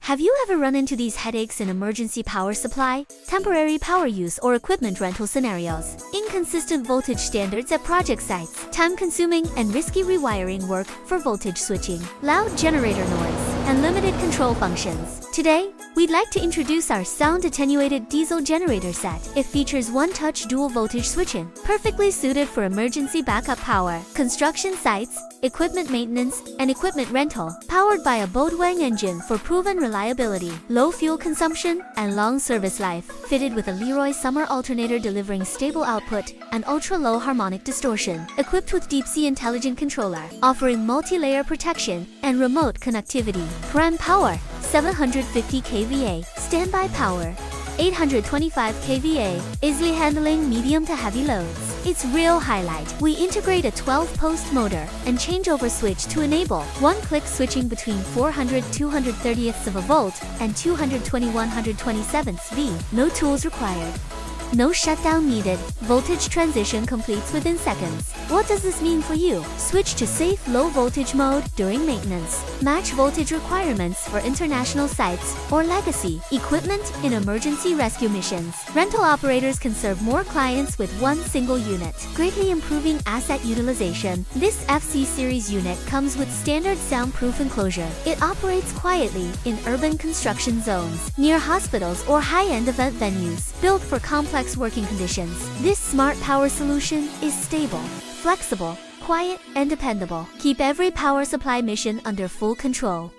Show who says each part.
Speaker 1: Have you ever run into these headaches in emergency power supply, temporary power use or equipment rental scenarios? Inconsistent voltage standards at project sites, time-consuming and risky rewiring work for voltage switching, loud generator noise, and limited control functions. Today, we'd like to introduce our sound-attenuated diesel generator set. It features one-touch dual voltage switching, perfectly suited for emergency backup power, construction sites, equipment maintenance, and equipment rental, powered by a Baudouin engine for proven reliability, low fuel consumption, and long service life, fitted with a Leroy Somer alternator delivering stable output and ultra-low harmonic distortion, equipped with Deepsea intelligent controller, offering multi-layer protection and remote connectivity. Prime power, 750 kVA, standby power, 825 kVA, easily handling medium to heavy loads. Its real highlight, we integrate a 12-post motor and changeover switch to enable one-click switching between 400 230ths of a volt and 220 127ths V. No tools required. No shutdown needed. Voltage transition completes within seconds. What does this mean for you? Switch to safe low voltage mode during maintenance. Match voltage requirements for international sites or legacy equipment in emergency rescue missions. Rental operators can serve more clients with one single unit, greatly improving asset utilization. This FC series unit comes with standard soundproof enclosure. It operates quietly in urban construction zones, near hospitals or high-end event venues. Built for complex working conditions, this smart power solution is stable, flexible, quiet, and dependable. Keep every power supply mission under full control.